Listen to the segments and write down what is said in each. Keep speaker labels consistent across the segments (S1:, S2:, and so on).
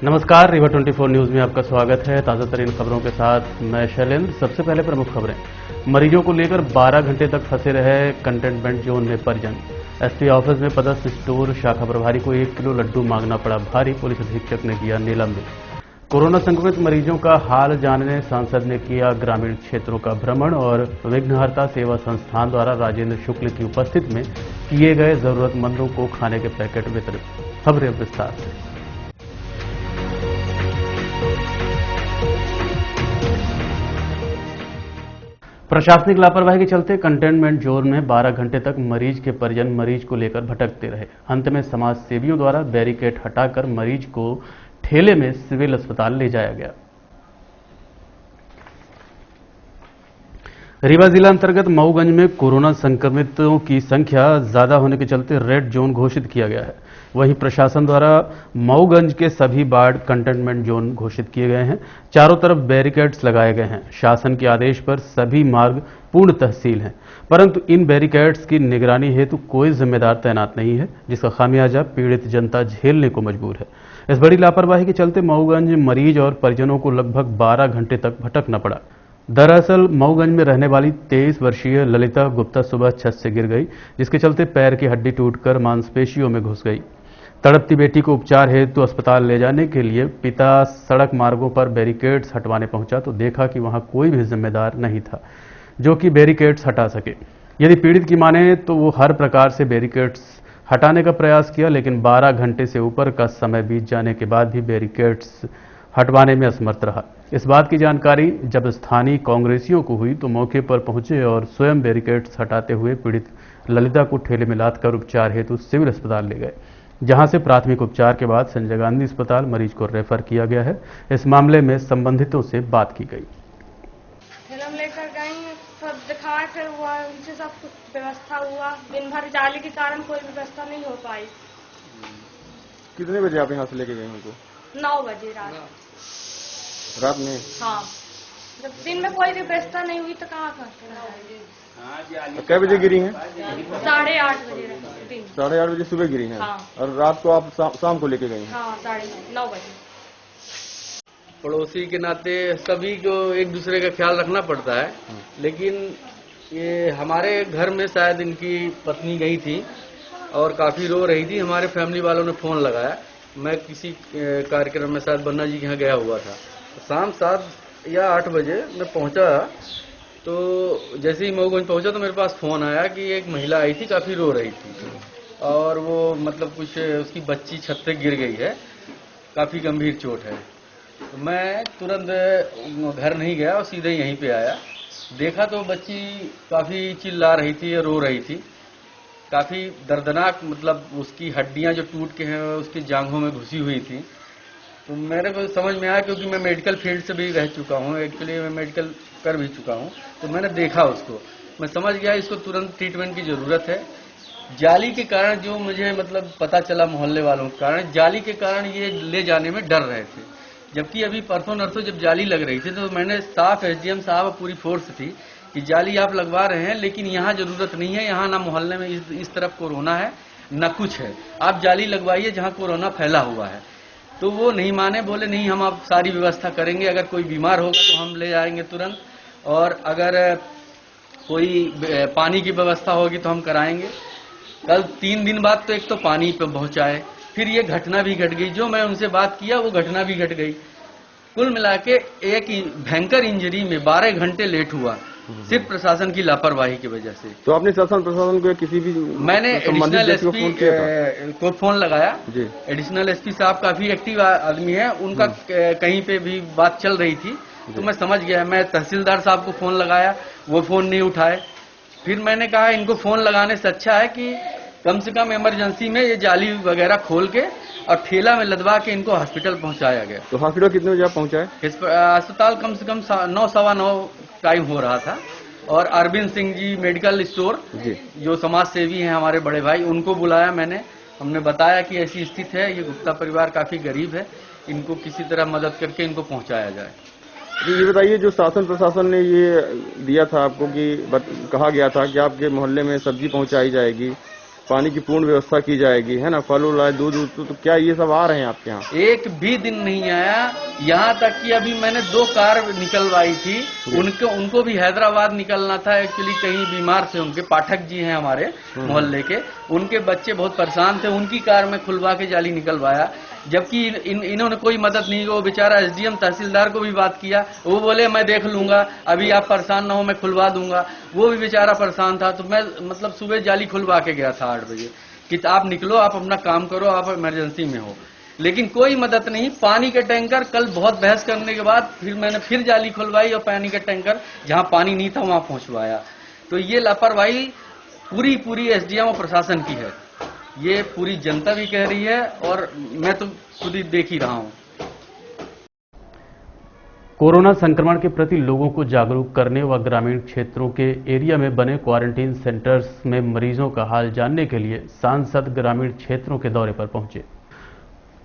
S1: नमस्कार, river 24 news में आपका स्वागत है। ताजा तरीन खबरों के साथ मैं शैलेंद्र। सबसे पहले प्रमुख खबरें। मरीजों को लेकर 12 घंटे तक फंसे रहे कंटेनमेंट जोन में परिजन। एसपी ऑफिस में पदस्थ स्टोर शाखा प्रभारी को 1 किलो लड्डू मांगना पड़ा भारी, पुलिस अधीक्षक ने किया निलंबित। कोरोना संक्रमित मरीजों का हाल जानने सांसद ने किया ग्रामीण क्षेत्रों का भ्रमण और विघ्नहर्ता सेवा संस्थान द्वारा राजेंद्र शुक्ल की उपस्थिति में किए गए जरूरतमंदों को खाने के पैकेट वितरित। खबरें विस्तार से। प्रशासनिक लापरवाही के चलते कंटेनमेंट जोन में 12 घंटे तक मरीज के परिजन मरीज को लेकर भटकते रहे। अंत में समाज सेवियों द्वारा बैरिकेड हटाकर मरीज को ठेले में सिविल अस्पताल ले जाया गया। रीवा जिला अंतर्गत मऊगंज में कोरोना संक्रमितों की संख्या ज्यादा होने के चलते रेड जोन घोषित किया गया है। वहीं प्रशासन द्वारा मऊगंज के सभी वार्ड कंटेनमेंट जोन घोषित किए गए हैं। चारों तरफ बैरिकेड्स लगाए गए हैं। शासन के आदेश पर सभी मार्ग पूर्ण तहसील हैं, परंतु इन बैरिकेड्स की निगरानी हेतु कोई जिम्मेदार तैनात नहीं है, जिसका खामियाजा पीड़ित जनता झेलने को मजबूर है। इस बड़ी लापरवाही के चलते मऊगंज मरीज और परिजनों को लगभग 12 घंटे तक भटकना पड़ा। दरअसल मऊगंज में रहने वाली 23 वर्षीय ललिता गुप्ता सुबह छत से गिर गई, जिसके चलते पैर की हड्डी टूटकर मांसपेशियों में घुस गई। तड़पती बेटी को उपचार हेतु अस्पताल ले जाने के लिए पिता सड़क मार्गों पर बैरिकेड्स हटवाने पहुंचा तो देखा कि वहां कोई भी जिम्मेदार नहीं था जो कि बैरिकेड्स हटा सके। यदि पीड़ित की माने तो वो हर प्रकार से बैरिकेड्स हटाने का प्रयास किया, लेकिन 12 घंटे से ऊपर का समय बीत जाने के बाद भी बैरिकेड्स हटवाने में असमर्थ रहा। इस बात की जानकारी जब स्थानीय कांग्रेसियों को हुई तो मौके पर पहुंचे और स्वयं बैरिकेड्स हटाते हुए पीड़ित ललिता को ठेले में लादकर उपचार हेतु सिविल अस्पताल ले गए, जहां से प्राथमिक उपचार के बाद संजय गांधी अस्पताल मरीज को रेफर किया गया है। इस मामले में संबंधितों से बात की गई।
S2: फिल्म लेकर गई, सब दिखाए, फिर हुआ उनसे सब कुछ व्यवस्था हुआ। दिन भर जाली के कारण कोई व्यवस्था नहीं हो पाई।
S3: कितने बजे आप यहाँ से लेके गए उनको?
S2: 9 बजे
S3: रात में?
S2: हाँ, जब दिन में कोई व्यवस्था नहीं हुई तो कहाँ
S3: कै बजे गिरी हैं?
S2: 8:30 बजे।
S3: 8:30 बजे सुबह गिरी हैं।
S2: हाँ।
S3: और रात को आप शाम को लेके गई हैं?
S2: हाँ, 9:30 बजे।
S4: पड़ोसी के नाते सभी को एक दूसरे का ख्याल रखना पड़ता है, लेकिन ये हमारे घर में शायद इनकी पत्नी गई थी और काफी रो रही थी। हमारे फैमिली वालों ने फोन लगाया। मैं किसी कार्यक्रम में शायद बन्ना जी के यहाँ गया हुआ था। शाम 7 या 8 बजे मैं पहुंचा, तो जैसे ही मऊगंज पहुंचा तो मेरे पास फोन आया कि एक महिला आई थी, काफी रो रही थी और वो मतलब कुछ उसकी बच्ची छत से गिर गई है, काफी गंभीर चोट है। तो मैं तुरंत घर नहीं गया और सीधे यहीं पे आया। देखा तो बच्ची काफी चिल्ला रही थी, रो रही थी, काफी दर्दनाक, मतलब उसकी हड्डियां जो टूट के हैं उसकी जांघों में घुसी हुई थी। तो मेरे को समझ में आया, क्योंकि मैं मेडिकल फील्ड से भी रह चुका हूँ, एक्चुअली मैं मेडिकल कर भी चुका हूँ, तो मैंने देखा उसको, मैं समझ गया इसको तुरंत ट्रीटमेंट की जरूरत है। जाली के कारण जो मुझे मतलब पता चला मोहल्ले वालों के कारण, जाली के कारण ये ले जाने में डर रहे थे। जबकि अभी परसों नरसों जब जाली लग रही थी तो मैंने साफ एसडीएम साहब पूरी फोर्स थी कि जाली आप लगवा रहे हैं, लेकिन यहाँ जरूरत नहीं है, यहाँ ना मोहल्ले में इस तरफ कोरोना है न कुछ है, आप जाली लगवाइए जहाँ कोरोना फैला हुआ है। तो वो नहीं माने, बोले नहीं हम आप सारी व्यवस्था करेंगे, अगर कोई बीमार होगा तो हम ले जाएंगे तुरंत, और अगर कोई पानी की व्यवस्था होगी तो हम कराएंगे। कल 3 दिन बाद तो एक तो पानी पे पहुंचाए, फिर ये घटना भी घट गई। जो मैं उनसे बात किया वो घटना भी घट गई। कुल मिला के एक भयंकर इंजरी में 12 घंटे लेट हुआ, सिर्फ प्रशासन की लापरवाही की वजह से।
S3: तो आपने शासन प्रशासन को किसी भी
S4: मैंने एडिशनल एसपी को फोन लगाया
S3: जी।
S4: एडिशनल एसपी साहब काफी एक्टिव आदमी है, उनका कहीं पे भी बात चल रही थी तो मैं समझ गया। मैं तहसीलदार साहब को फोन लगाया, वो फोन नहीं उठाए। फिर मैंने कहा इनको फोन लगाने से अच्छा है कि कम से कम इमरजेंसी में ये जाली वगैरह खोल के और ठेला में लदवा के इनको हॉस्पिटल पहुंचाया गया।
S3: तो हॉस्पिटल कितने बजे आप पहुंचाए?
S4: अस्पताल कम से कम 9 सवा 9 टाइम हो रहा था। और अरविंद सिंह जी मेडिकल स्टोर
S3: जी,
S4: जो समाज सेवी हैं हमारे बड़े भाई, उनको बुलाया मैंने। हमने बताया कि ऐसी स्थिति है, ये गुप्ता परिवार काफी गरीब है, इनको किसी तरह मदद करके इनको पहुंचाया जाए।
S3: ये बताइए, जो शासन प्रशासन ने ये दिया था आपको कि कहा गया था कि आपके मोहल्ले में सब्जी पहुंचाई जाएगी, पानी की पूर्ण व्यवस्था की जाएगी, है ना, फल उल दूध, तो क्या ये सब आ रहे हैं आपके यहाँ?
S4: एक भी दिन नहीं आया। यहाँ तक कि अभी मैंने 2 कार निकलवाई थी, उनको भी हैदराबाद निकलना था। एक्चुअली कहीं बीमार थे, उनके पाठक जी हैं हमारे मोहल्ले के, उनके बच्चे बहुत परेशान थे, उनकी कार में खुलवा के जाली निकलवाया। जबकि इन्होंने कोई मदद नहीं की। वो बेचारा एसडीएम तहसीलदार को भी बात किया, वो बोले मैं देख लूंगा, अभी आप परेशान ना हो, मैं खुलवा दूंगा। वो भी बेचारा परेशान था। तो मैं मतलब सुबह जाली खुलवा के गया था 8 बजे कि आप निकलो, आप अपना काम करो, आप इमरजेंसी में हो। लेकिन कोई मदद नहीं। पानी के टैंकर कल बहुत बहस करने के बाद फिर मैंने फिर जाली खुलवाई और पानी का टैंकर जहां पानी नहीं था वहां पहुंचवाया। तो ये लापरवाही पूरी एसडीएम और प्रशासन की है। ये पूरी जनता भी कह रही है और मैं तो खुद ही देख ही रहा हूं।
S1: कोरोना संक्रमण के प्रति लोगों को जागरूक करने व ग्रामीण क्षेत्रों के एरिया में बने क्वारंटीन सेंटर्स में मरीजों का हाल जानने के लिए सांसद ग्रामीण क्षेत्रों के दौरे पर पहुंचे।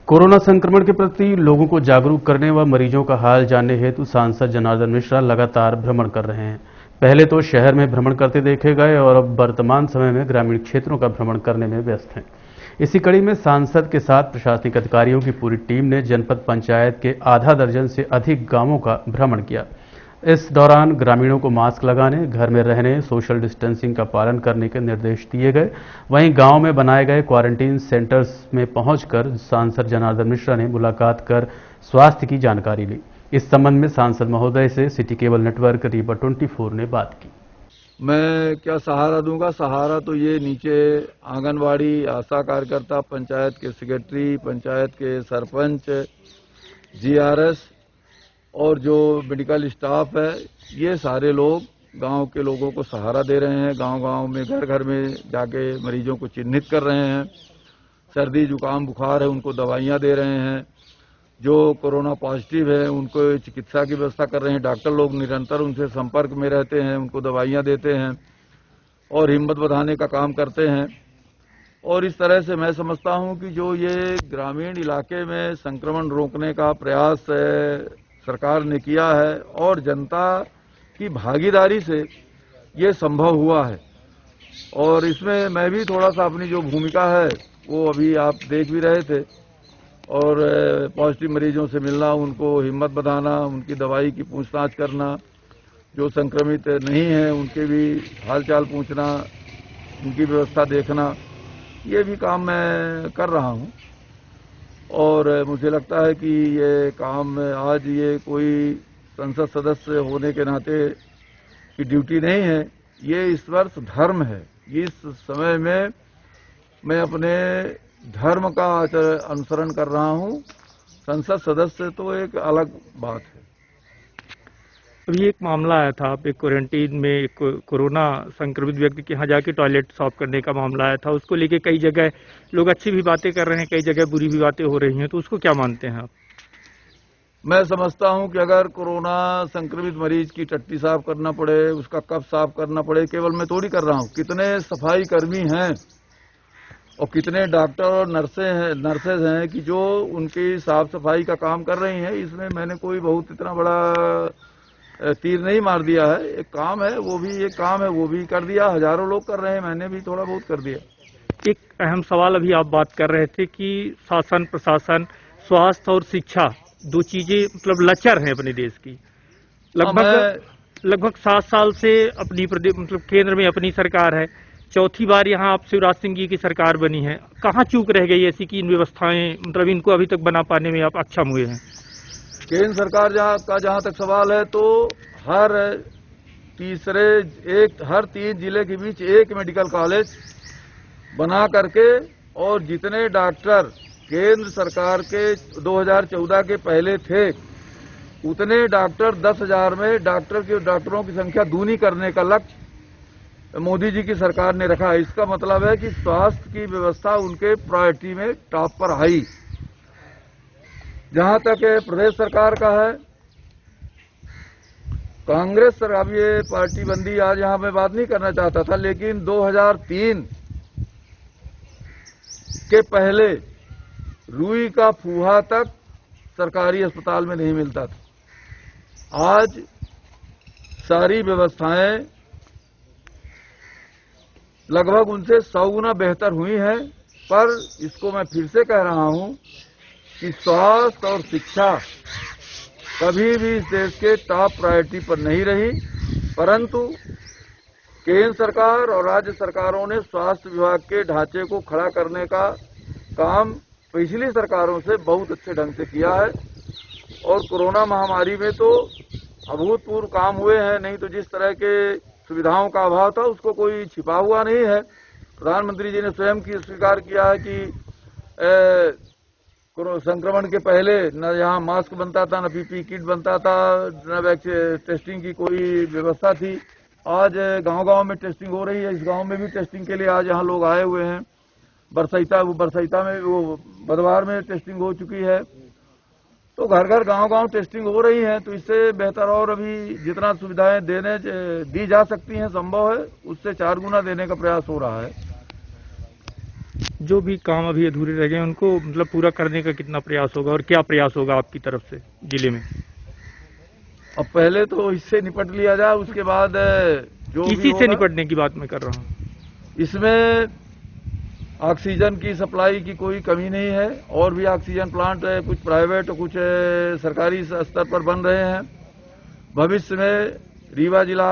S1: कोरोना संक्रमण के प्रति लोगों को जागरूक करने व मरीजों का हाल जानने हेतु सांसद जनार्दन मिश्रा लगातार भ्रमण कर रहे हैं। पहले तो शहर में भ्रमण करते देखे गए और अब वर्तमान समय में ग्रामीण क्षेत्रों का भ्रमण करने में व्यस्त हैं। इसी कड़ी में सांसद के साथ प्रशासनिक अधिकारियों की पूरी टीम ने जनपद पंचायत के आधा दर्जन से अधिक गांवों का भ्रमण किया। इस दौरान ग्रामीणों को मास्क लगाने, घर में रहने, सोशल डिस्टेंसिंग का पालन करने के निर्देश दिए गए। वहीं गांव में बनाए गए क्वारंटीन सेंटर्स में पहुंचकर सांसद जनार्दन मिश्रा ने मुलाकात कर स्वास्थ्य की जानकारी ली। इस संबंध में सांसद महोदय से सिटी केबल नेटवर्क रीवा 24 ने बात की।
S5: मैं क्या सहारा दूंगा? सहारा तो ये नीचे आंगनवाड़ी, आशा कार्यकर्ता, पंचायत के सेक्रेटरी, पंचायत के सरपंच, जीआरएस और जो मेडिकल स्टाफ है, ये सारे लोग गांव के लोगों को सहारा दे रहे हैं। गांव-गांव में, घर-घर में जाके मरीजों को चिन्हित कर रहे हैं। सर्दी जुकाम बुखार है उनको दवाइयां दे रहे हैं। जो कोरोना पॉजिटिव है उनको चिकित्सा की व्यवस्था कर रहे हैं। डॉक्टर लोग निरंतर उनसे संपर्क में रहते हैं, उनको दवाइयां देते हैं और हिम्मत बढ़ाने का काम करते हैं। और इस तरह से मैं समझता हूं कि जो ये ग्रामीण इलाके में संक्रमण रोकने का प्रयास सरकार ने किया है और जनता की भागीदारी से ये संभव हुआ है। और इसमें मैं भी थोड़ा सा अपनी जो भूमिका है वो अभी आप देख भी रहे थे। और पॉजिटिव मरीजों से मिलना, उनको हिम्मत बढ़ाना, उनकी दवाई की पूछताछ करना, जो संक्रमित नहीं है उनके भी हालचाल पूछना, उनकी व्यवस्था देखना, ये भी काम मैं कर रहा हूं। और मुझे लगता है कि ये काम आज ये कोई संसद सदस्य होने के नाते की ड्यूटी नहीं है, ये इस वर्ष धर्म है। इस समय में मैं अपने धर्म का अनुसरण कर रहा हूं। संसद सदस्य तो एक अलग बात है।
S6: अभी एक मामला आया था, आप एक क्वारंटीन में एक कोरोना संक्रमित व्यक्ति के यहाँ जाके टॉयलेट साफ करने का मामला आया था। उसको लेके कई जगह लोग अच्छी भी बातें कर रहे हैं, कई जगह बुरी भी बातें हो रही हैं, तो उसको क्या मानते हैं आप?
S5: मैं समझता हूं कि अगर कोरोना संक्रमित मरीज की टट्टी साफ करना पड़े, उसका कफ साफ करना पड़े, केवल मैं थोड़ी कर रहा हूं, कितने सफाई कर्मी हैं और कितने डॉक्टर और नर्सेज हैं कि जो उनकी साफ सफाई का काम कर रही हैं। इसमें मैंने कोई बहुत इतना बड़ा तीर नहीं मार दिया है। एक काम है, वो भी एक काम है, वो भी कर दिया। हजारों लोग कर रहे हैं, मैंने भी थोड़ा बहुत कर दिया।
S6: एक अहम सवाल अभी आप बात कर रहे थे कि शासन, प्रशासन, स्वास्थ्य और शिक्षा, दो चीजें मतलब लचर हैं अपने देश की। लगभग 7 साल से अपनी मतलब केंद्र में अपनी सरकार है, चौथी बार यहाँ आप शिवराज सिंह जी की सरकार बनी है। कहाँ चूक रह गई ऐसी कि इन व्यवस्थाएं मतलब इनको अभी तक बना पाने में आप अक्षम हुए हैं?
S5: केंद्र सरकार का जहां तक सवाल है तो हर 3 जिले के बीच एक मेडिकल कॉलेज बना करके, और जितने डॉक्टर केंद्र सरकार के 2014 के पहले थे उतने डॉक्टर 10,000 में डॉक्टरों की संख्या दूनी करने का लक्ष्य मोदी जी की सरकार ने रखा है। इसका मतलब है कि स्वास्थ्य की व्यवस्था उनके प्रायोरिटी में टॉप पर आई। जहां तक प्रदेश सरकार का है, कांग्रेस सरकार, ये पार्टी बंदी आज यहां मैं बात नहीं करना चाहता था, लेकिन 2003 के पहले रुई का फूहा तक सरकारी अस्पताल में नहीं मिलता था। आज सारी व्यवस्थाएं लगभग उनसे 100 गुना बेहतर हुई है। पर इसको मैं फिर से कह रहा हूं कि स्वास्थ्य और शिक्षा कभी भी इस देश के टॉप प्रायोरिटी पर नहीं रही, परंतु केंद्र सरकार और राज्य सरकारों ने स्वास्थ्य विभाग के ढांचे को खड़ा करने का काम पिछली सरकारों से बहुत अच्छे ढंग से किया है। और कोरोना महामारी में तो अभूतपूर्व काम हुए हैं, नहीं तो जिस तरह के सुविधाओं का अभाव था उसको कोई छिपा हुआ नहीं है। प्रधानमंत्री जी ने स्वयं की स्वीकार किया है कि संक्रमण के पहले न यहाँ मास्क बनता था, न पीपी किट बनता था, न टेस्टिंग की कोई व्यवस्था थी। आज गांव-गांव में टेस्टिंग हो रही है। इस गांव में भी टेस्टिंग के लिए आज यहाँ लोग आए हुए हैं। बरसैता में वो बदवार में टेस्टिंग हो चुकी है। तो घर घर गांव-गांव टेस्टिंग हो रही है। तो इससे बेहतर और अभी जितना सुविधाएं दी जा सकती हैं संभव है, उससे 4 गुना देने का प्रयास हो रहा है।
S6: जो भी काम अभी अधूरे रह गए उनको मतलब पूरा करने का कितना प्रयास होगा और क्या प्रयास होगा आपकी तरफ से जिले में?
S5: अब पहले तो इससे निपट लिया जाए, उसके बाद जो
S6: किसी से निपटने की बात मैं कर रहा हूँ।
S5: इसमें ऑक्सीजन की सप्लाई की कोई कमी नहीं है। और भी ऑक्सीजन प्लांट कुछ प्राइवेट और कुछ सरकारी स्तर पर बन रहे हैं। भविष्य में रीवा जिला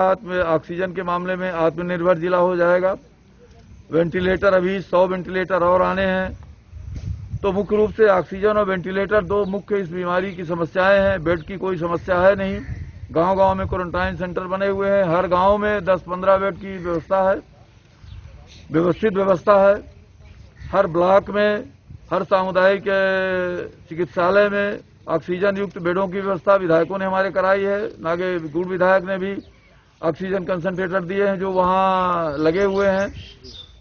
S5: ऑक्सीजन के मामले में आत्मनिर्भर जिला हो जाएगा। वेंटिलेटर अभी 100 वेंटिलेटर और आने हैं। तो मुख्य रूप से ऑक्सीजन और वेंटिलेटर 2 मुख्य इस बीमारी की समस्याएं हैं। बेड की कोई समस्या है नहीं। गांव-गांव में क्वारंटाइन सेंटर बने हुए हैं। हर गांव में 10-15 बेड की व्यवस्था है, व्यवस्थित व्यवस्था है। हर ब्लॉक में, हर सामुदायिक चिकित्सालय में ऑक्सीजन युक्त बेडों की व्यवस्था विधायकों ने हमारे कराई है। नागे गुड़ विधायक ने भी ऑक्सीजन कंसंट्रेटर दिए हैं जो वहां लगे हुए हैं।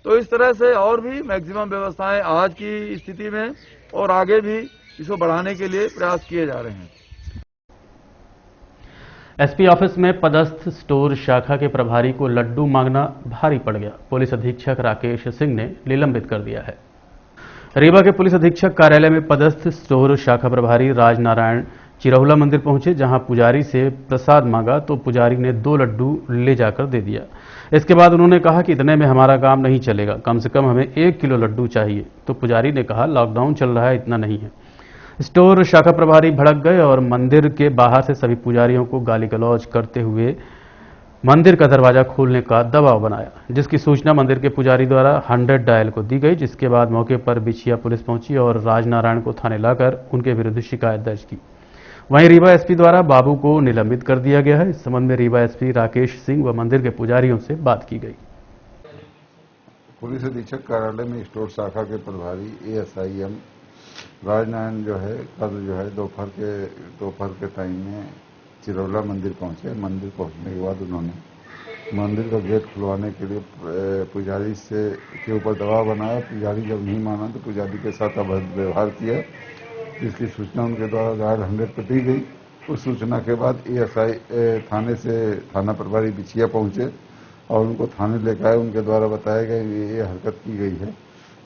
S5: तो इस तरह से और भी मैक्सिमम व्यवस्थाएं आज की स्थिति में और आगे भी इसको बढ़ाने के लिए प्रयास किए जा रहे हैं।
S1: एसपी ऑफिस में पदस्थ स्टोर शाखा के प्रभारी को लड्डू मांगना भारी पड़ गया। पुलिस अधीक्षक राकेश सिंह ने निलंबित कर दिया है। रीवा के पुलिस अधीक्षक कार्यालय में पदस्थ स्टोर शाखा प्रभारी राजनारायण चिरहुला मंदिर पहुंचे, जहां पुजारी से प्रसाद मांगा तो पुजारी ने 2 लड्डू ले जाकर दे दिया। इसके बाद उन्होंने कहा कि इतने में हमारा काम नहीं चलेगा, कम से कम हमें 1 किलो लड्डू चाहिए। तो पुजारी ने कहा लॉकडाउन चल रहा है, इतना नहीं है। स्टोर शाखा प्रभारी भड़क गए और मंदिर के बाहर से सभी पुजारियों को गाली गलौज करते हुए मंदिर का दरवाजा खोलने का दबाव बनाया, जिसकी सूचना मंदिर के पुजारी द्वारा 100 डायल को दी गई। जिसके बाद मौके पर बिछिया पुलिस पहुंची और राजनारायण को थाने लाकर उनके विरुद्ध शिकायत दर्ज की। वहीं रीवा एसपी द्वारा बाबू को निलंबित कर दिया गया है। इस संबंध में रीवा एसपी राकेश सिंह व मंदिर के पुजारियों से बात की गई।
S7: पुलिस अधीक्षक कार्यालय में स्टोर शाखा के प्रभारी ASIM राजनारायण जो है कल जो है दोपहर के टाइम में चिरौला मंदिर पहुंचे। मंदिर पहुंचने के बाद उन्होंने मंदिर का गेट खुलवाने के लिए पुजारी के ऊपर दबाव बनाया। पुजारी जब नहीं माना तो पुजारी के साथ अभद्र व्यवहार किया, जिसकी सूचना उनके द्वारा डायल 100 पर दी गई। उस सूचना के बाद ASI थाने से थाना प्रभारी बिछिया पहुंचे और उनको थाने लेकर आए। उनके द्वारा बताया गया ये हरकत की गई है।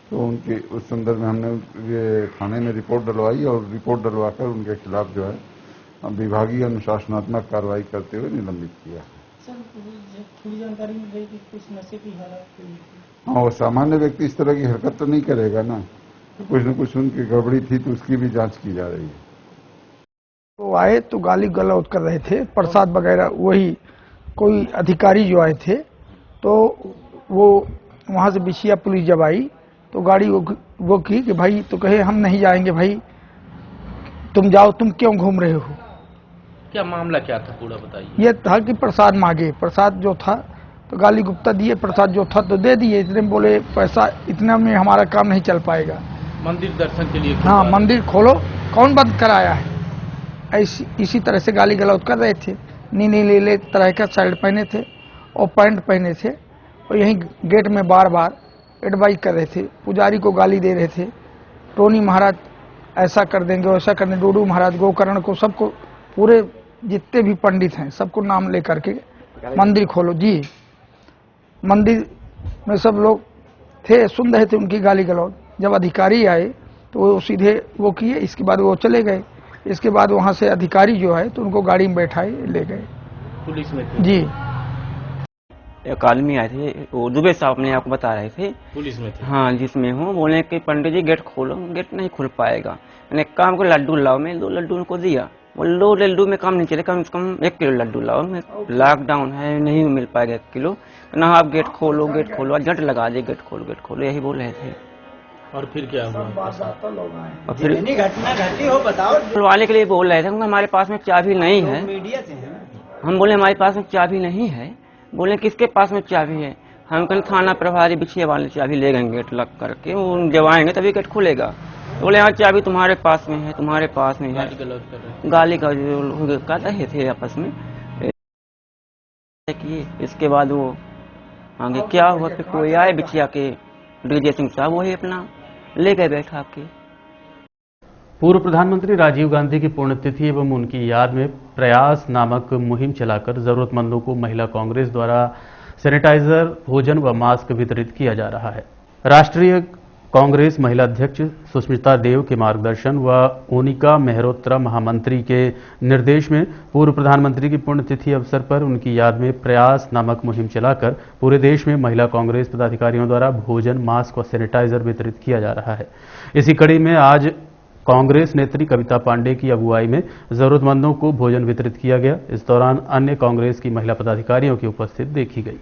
S7: तो उनकी उस संदर्भ में हमने ये थाने में रिपोर्ट डलवाई और रिपोर्ट डलवाकर उनके खिलाफ जो है विभागीय अनुशासनात्मक कार्रवाई करते हुए निलंबित किया।
S8: सर, थोड़ी जानकारी मिल रही कि कुछ नशे की हालत।
S7: हाँ, वो सामान्य व्यक्ति इस तरह की हरकत तो नहीं करेगा ना, कुछ न कुछ उनकी गड़बड़ी थी तो उसकी भी जांच की जा रही है।
S9: तो आए तो गाली गलौज कर रहे थे, प्रसाद वगैरह। वही कोई अधिकारी जो आए थे तो वो वहां से बिछिया पुलिस जब आई तो गाड़ी वो की कि भाई, तो कहे हम नहीं जाएंगे भाई, तुम जाओ, तुम क्यों घूम रहे हो।
S4: क्या मामला क्या था पूरा बताइए।
S9: ये था कि प्रसाद मांगे, प्रसाद जो था तो गाली गुप्ता दिए, प्रसाद जो था तो दे दिए। इतने में बोले पैसा इतना में हमारा काम नहीं चल पाएगा,
S4: मंदिर दर्शन के लिए।
S9: हाँ, मंदिर खोलो, कौन बंद कराया है। इसी तरह से गाली गलौज कर रहे थे। नीले तरह का शर्ट पहने थे और पैंट पहने थे और यहीं गेट में बार बार एडवाइज कर रहे थे। पुजारी को गाली दे रहे थे, टोनी महाराज ऐसा कर देंगे, वैसा कर देंगे, डूडू महाराज, गोकर्ण को, सबको, पूरे जितने भी पंडित हैं सबको नाम लेकर के मंदिर खोलो जी। मंदिर में सब लोग थे, सुन रहे थे उनकी गाली गलौज। जब अधिकारी आए तो वो सीधे वो किए, इसके बाद वो चले गए। इसके बाद वहां से अधिकारी जो है तो उनको गाड़ी में बैठाए ले गए
S4: पुलिस में थे।
S9: जी।
S10: एक आदमी आए थे, वो दुबे साहब अपने आपको बता रहे थे
S4: पुलिस में थे।
S10: हाँ जिसमें हूँ, बोले कि पंडित जी गेट खोलो, गेट नहीं खुल पाएगा। मैंने काम को लड्डू लाओ, मैं 2 लड्डू उनको दिया, बोले 2 लड्डू में काम नहीं चले, कम से कम 1 किलो लड्डू लाओ, मैं लॉकडाउन है नहीं मिल पाएगा 1 किलो ना, आप गेट खोलो झट लगा दे, गेट खोलो यही बोल रहे थे।
S4: और फिर क्या हुआ?
S10: और फिर घटना घटी हो बताओ, खुलवाने के लिए बोल रहे थे, हमारे पास में चाबी नहीं है। हम बोले हमारे पास में चाबी नहीं है, बोले किसके पास में चाबी है? हम कहीं थाना प्रभारी बिछिया वाले चाबी ले गए गेट लग करके, वो जब आएंगे तभी गेट खुलेगा। तो बोले हाँ चाबी तुम्हारे पास में है, तुम्हारे पास में है, गाली का कर रहे थे आपस में। इसके बाद वो आगे क्या हुआ, फिर कोई आए बिछिया के डीजे सिंह साहब, वही अपना ले गए बैठा के।
S1: पूर्व प्रधानमंत्री राजीव गांधी की पुण्यतिथि एवं उनकी याद में प्रयास नामक मुहिम चलाकर जरूरतमंदों को महिला कांग्रेस द्वारा सैनिटाइजर, भोजन व मास्क वितरित किया जा रहा है। राष्ट्रीय कांग्रेस महिला अध्यक्ष सुष्मिता देव के मार्गदर्शन व ओनिका मेहरोत्रा महामंत्री के निर्देश में पूर्व प्रधानमंत्री की पुण्यतिथि अवसर पर उनकी याद में प्रयास नामक मुहिम चलाकर पूरे देश में महिला कांग्रेस पदाधिकारियों द्वारा भोजन, मास्क व सैनिटाइजर वितरित किया जा रहा है। इसी कड़ी में आज कांग्रेस नेत्री कविता पांडे की अगुवाई में जरूरतमंदों को भोजन वितरित किया गया। इस दौरान अन्य कांग्रेस की महिला पदाधिकारियों की उपस्थिति देखी गई।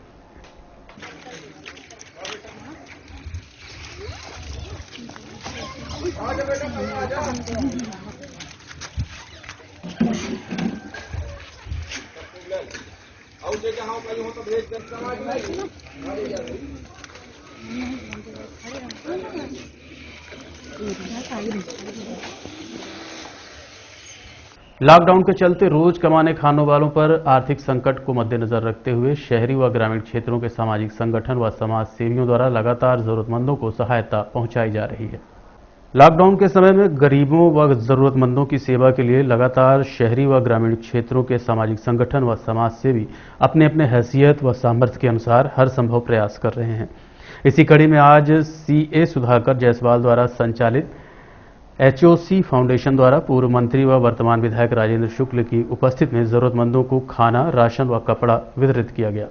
S1: लॉकडाउन के चलते रोज कमाने खाने वालों पर आर्थिक संकट को मद्देनजर रखते हुए शहरी व ग्रामीण क्षेत्रों के सामाजिक संगठन व समाज सेवियों द्वारा लगातार जरूरतमंदों को सहायता पहुंचाई जा रही है। लॉकडाउन के समय में गरीबों व जरूरतमंदों की सेवा के लिए लगातार शहरी व ग्रामीण क्षेत्रों के सामाजिक संगठन व समाज सेवी अपने अपने हैसियत व सामर्थ्य के अनुसार हर संभव प्रयास कर रहे हैं। इसी कड़ी में आज CA सुधाकर जायसवाल द्वारा संचालित HOC फाउंडेशन द्वारा पूर्व मंत्री व वर्तमान विधायक राजेंद्र शुक्ल की उपस्थिति में जरूरतमंदों को खाना, राशन व कपड़ा वितरित किया गया।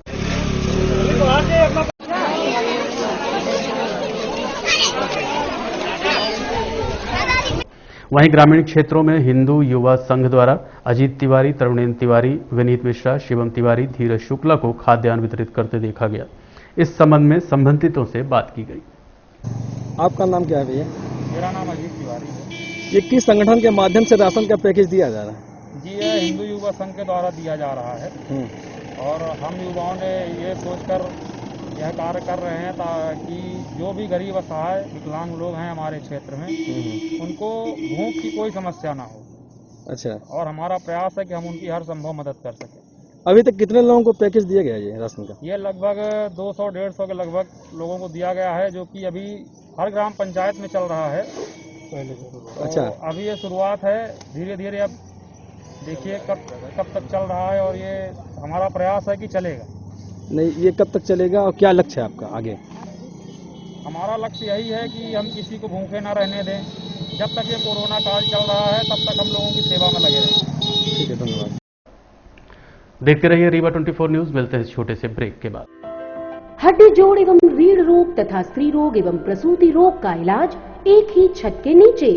S1: वहीं ग्रामीण क्षेत्रों में हिंदू युवा संघ द्वारा अजीत तिवारी, तरुणेन्द्र तिवारी, विनीत मिश्रा, शिवम तिवारी, धीरज शुक्ला को खाद्यान्न वितरित करते देखा गया। इस संबंध में संबंधितों से बात की गई।
S11: आपका नाम क्या है भैया?
S6: मेरा नाम अजीत तिवारी है।
S11: ये किस संगठन के माध्यम से राशन का पैकेज दिया जा रहा है?
S6: जी ये हिंदू युवा संघ के द्वारा दिया जा रहा है और हम युवाओं ने ये सोचकर यह कार्य कर रहे हैं ताकि जो भी गरीब असहाय विकलांग लोग हैं हमारे क्षेत्र में उनको भूख की कोई समस्या ना हो।
S11: अच्छा।
S6: और हमारा प्रयास है कि हम उनकी हर संभव मदद कर सकें।
S11: अभी तक कितने लोगों को पैकेज दिया गया है राशन का?
S6: ये लगभग 200-150 के लगभग लोगों को दिया गया है, जो कि अभी हर ग्राम पंचायत में चल रहा है।
S11: अच्छा।
S6: तो अभी ये शुरुआत है, धीरे धीरे अब देखिए कब तक चल रहा है और ये हमारा प्रयास है कि चलेगा।
S11: नहीं, ये कब तक चलेगा और क्या लक्ष्य है आपका आगे?
S6: हमारा लक्ष्य यही है कि हम किसी को भूखे ना रहने दें। जब तक ये कोरोना काल चल रहा है तब तक हम लोगों की सेवा में लगे रहें।
S11: ठीक है, धन्यवाद।
S1: देखते रहिए रीवा 24 न्यूज। मिलते हैं इस छोटे से ब्रेक के बाद।
S12: हड्डी जोड़ एवं रीढ़ रोग तथा स्त्री रोग एवं प्रसूति रोग का इलाज एक ही छत के नीचे।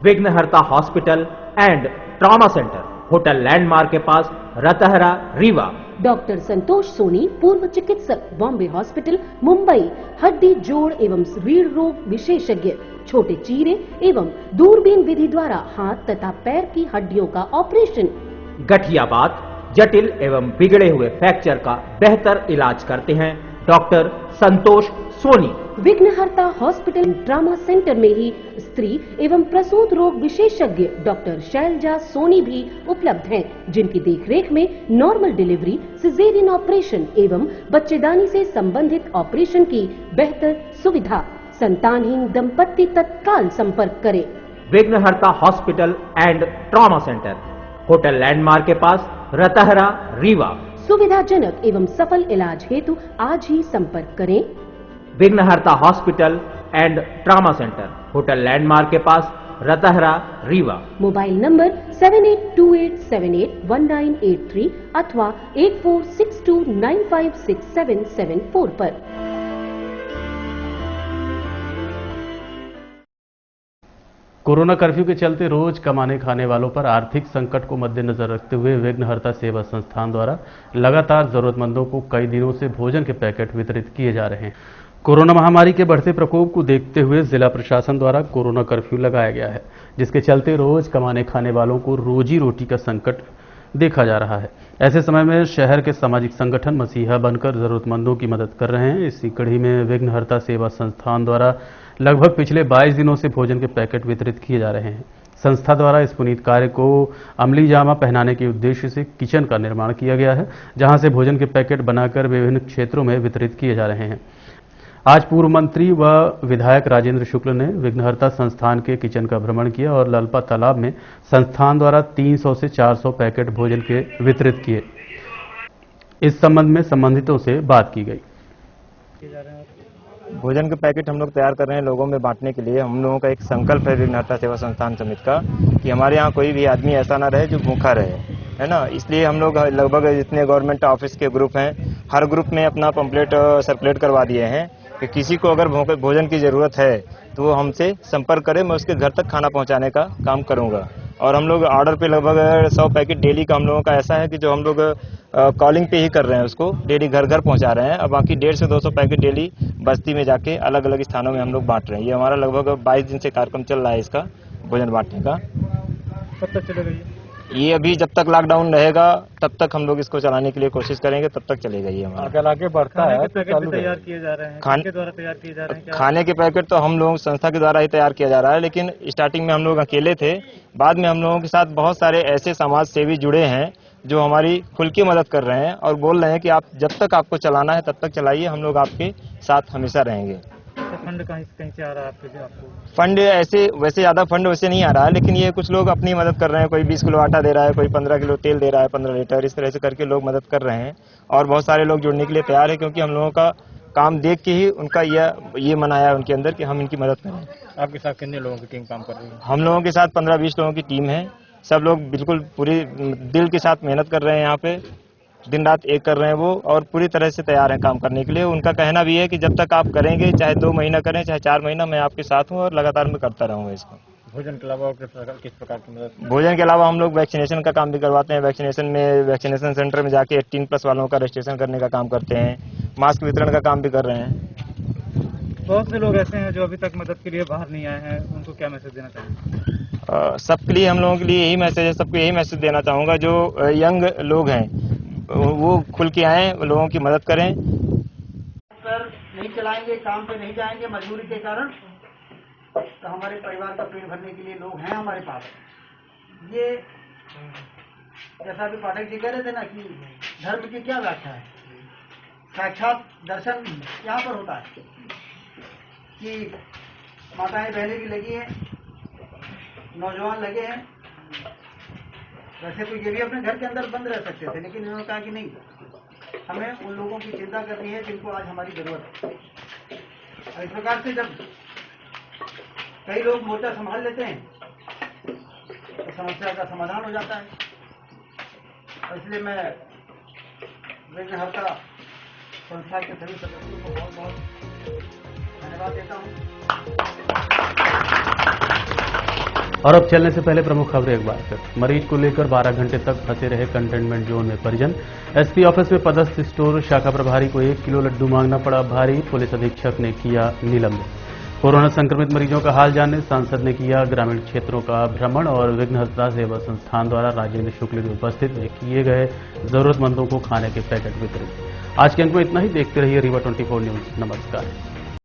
S13: विघ्नहर्ता hospital and trauma centre, hotel landmark के पास, रतहरा, रीवा।
S12: डॉक्टर संतोष सोनी, पूर्व चिकित्सक, बॉम्बे हॉस्पिटल, मुंबई। हड्डी जोड़ एवं रीढ़ रोग विशेषज्ञ, छोटे चीरे एवं दूरबीन विधि द्वारा हाथ तथा पैर की हड्डियों का ऑपरेशन।
S13: गठियाबात, जटिल एवं बिगड़े हुए फ्रैक्चर का बेहतर इलाज करते हैं डॉक्टर संतोष सोनी।
S12: विघ्नहर्ता हॉस्पिटल ट्रामा सेंटर में ही स्त्री एवं प्रसूत रोग विशेषज्ञ डॉक्टर शैलजा सोनी भी उपलब्ध हैं, जिनकी देखरेख में नॉर्मल डिलीवरी, सिजेरियन ऑपरेशन एवं बच्चेदानी से संबंधित ऑपरेशन की बेहतर सुविधा। संतानहीन दंपत्ति तत्काल संपर्क करें।
S13: विघ्नहर्ता hospital and trauma centre, hotel landmark के पास, रतहरा, रीवा।
S12: सुविधाजनक एवं सफल इलाज हेतु आज ही संपर्क करें।
S13: विघ्नहर्ता hospital and trauma centre, hotel landmark के पास, रतहरा, रीवा।
S12: मोबाइल नंबर 7828781983 अथवा 8462956774 पर।
S1: कोरोना कर्फ्यू के चलते रोज कमाने खाने वालों पर आर्थिक संकट को मद्देनजर रखते हुए विघ्नहर्ता सेवा संस्थान द्वारा लगातार जरूरतमंदों को कई दिनों से भोजन के पैकेट वितरित किए जा रहे हैं। कोरोना महामारी के बढ़ते प्रकोप को देखते हुए जिला प्रशासन द्वारा कोरोना कर्फ्यू लगाया गया है, जिसके चलते रोज कमाने खाने वालों को रोजी रोटी का संकट देखा जा रहा है। ऐसे समय में शहर के सामाजिक संगठन मसीहा बनकर जरूरतमंदों की मदद कर रहे हैं। इसी कड़ी में विघ्नहर्ता सेवा संस्थान द्वारा लगभग पिछले 22 दिनों से भोजन के पैकेट वितरित किए जा रहे हैं। संस्था द्वारा इस पुनीत कार्य को अमली जामा पहनाने के उद्देश्य से किचन का निर्माण किया गया है, जहां से भोजन के पैकेट बनाकर विभिन्न क्षेत्रों में वितरित किए जा रहे हैं। आज पूर्व मंत्री व विधायक राजेंद्र शुक्ल ने विघ्नहर्ता संस्थान के किचन का भ्रमण किया और ललपा तालाब में संस्थान द्वारा 300 से 400 पैकेट भोजन के वितरित किए। इस संबंध में संबंधितों से बात की गई।
S14: भोजन के पैकेट हम लोग तैयार कर रहे हैं लोगों में बांटने के लिए। हम लोगों का एक संकल्प है विघ्नहर्ता सेवा संस्थान समिति का कि हमारे यहाँ कोई भी आदमी ऐसा ना रहे जो भूखा रहे, है ना। इसलिए हम लोग लगभग जितने गवर्नमेंट ऑफिस के ग्रुप हैं, हर ग्रुप में अपना पंपलेट सर्कुलेट करवा दिए हैं कि किसी को अगर भोजन की जरूरत है तो वो हमसे संपर्क करे, मैं उसके घर तक खाना पहुंचाने का काम करूंगा। और हम लोग ऑर्डर पे लगभग 100 पैकेट डेली का हम लोगों का ऐसा है कि जो हम लोग कॉलिंग पे ही कर रहे हैं, उसको डेली घर घर पहुंचा रहे हैं। और बाकी 150 से 200 पैकेट डेली बस्ती में जाके अलग अलग स्थानों में हम लोग बांट रहे हैं। ये हमारा लगभग 22 दिन से कार्यक्रम चल रहा है इसका भोजन बांटने का।
S6: कब तक चलेगा
S14: ये अभी जब तक लॉकडाउन रहेगा तब तक हम लोग इसको चलाने के लिए कोशिश करेंगे, तब तक चलेगा ये हमारा।
S6: आगे बढ़ता है। पैकेट तैयार किए जा रहे हैं, खाने के द्वारा तैयार किए जा रहे हैं।
S14: खाने के पैकेट तो हम लोग संस्था के द्वारा ही तैयार किया जा रहा है, लेकिन स्टार्टिंग में हम लोग अकेले थे। बाद में हम लोगों के साथ बहुत सारे ऐसे समाज सेवी जुड़े हैं जो हमारी खुल की मदद कर रहे हैं और बोल रहे हैं कि आप जब तक आपको चलाना है तब तक चलाइए, हम लोग आपके साथ हमेशा रहेंगे।
S6: फंड कहीं से आ रहा है आपको?
S14: फंड ऐसे वैसे ज्यादा फंड वैसे नहीं आ रहा है, लेकिन ये कुछ लोग अपनी मदद कर रहे हैं। कोई 20 किलो आटा दे रहा है, कोई 15 किलो तेल दे रहा है, 15 लीटर, इस तरह से करके लोग मदद कर रहे हैं। और बहुत सारे लोग जुड़ने के लिए तैयार है, क्योंकि हम लोगों का काम देख के ही उनका ये मनाया उनके अंदर कि हम इनकी मदद करें।
S6: आपके साथ कितने लोगों की टीम काम कर रही है?
S14: हम लोगों के साथ 15-20 लोगों की टीम है। सब लोग बिल्कुल पूरी दिल के साथ मेहनत कर रहे हैं, यहाँ पे दिन रात एक कर रहे हैं वो, और पूरी तरह से तैयार हैं काम करने के लिए। उनका कहना भी है कि जब तक आप करेंगे, चाहे 2 महीना करें चाहे 4 महीना, मैं आपके साथ हूँ और लगातार मैं करता रहूंगा इसको।
S6: भोजन के अलावा किस प्रकार की मदद?
S14: भोजन के अलावा हम लोग वैक्सीनेशन का काम भी करवाते हैं। वैक्सीनेशन सेंटर में जाके 18+ वालों का रजिस्ट्रेशन करने का काम करते हैं। मास्क वितरण का काम भी कर रहे हैं।
S6: बहुत से लोग ऐसे हैं जो अभी तक मदद के लिए बाहर नहीं आए हैं, उनको क्या मैसेज देना चाहेंगे?
S14: सबके लिए हम लोगों के लिए यही मैसेज है, सबको यही मैसेज देना चाहूंगा जो यंग लोग हैं वो खुल के आए, लोगों की मदद करें।
S15: सर नहीं चलाएंगे, काम पे नहीं जाएंगे मजबूरी के कारण, तो हमारे परिवार का पेट भरने के लिए लोग हैं हमारे पास। ये जैसा भी पाठक जी कह रहे थे ना कि धर्म की क्या व्याख्या है, साक्षात दर्शन यहाँ पर होता है कि माताएं बहनें भी लगी हैं, नौजवान लगे हैं। वैसे तो ये भी अपने घर के अंदर बंद रह सकते थे, लेकिन इन्होंने कहा कि नहीं, हमें उन लोगों की चिंता करनी है जिनको आज हमारी जरूरत है। और इस प्रकार से जब कई लोग मोर्चा संभाल लेते हैं तो समस्या का समाधान हो जाता है। और इसलिए मैं विघ्नहर्ता संस्था के सभी सदस्यों को बहुत बहुत धन्यवाद देता हूँ।
S1: और अब चलने से पहले प्रमुख खबरें एक बार फिर। मरीज को लेकर 12 घंटे तक फंसे रहे कंटेनमेंट जोन में परिजन। एसपी ऑफिस में पदस्थ स्टोर शाखा प्रभारी को 1 किलो लड्डू मांगना पड़ा भारी, पुलिस अधीक्षक ने किया निलंबित। कोरोना संक्रमित मरीजों का हाल जानने सांसद ने किया ग्रामीण क्षेत्रों का भ्रमण और विघ्नहर्ता सेवा संस्थान द्वारा राजेंद्र शुक्ल की उपस्थित में किए गए जरूरतमंदों को खाने के पैकेट वितरित। आज के अंक में इतना ही। देखते रहिए रीवा 24 न्यूज। नमस्कार।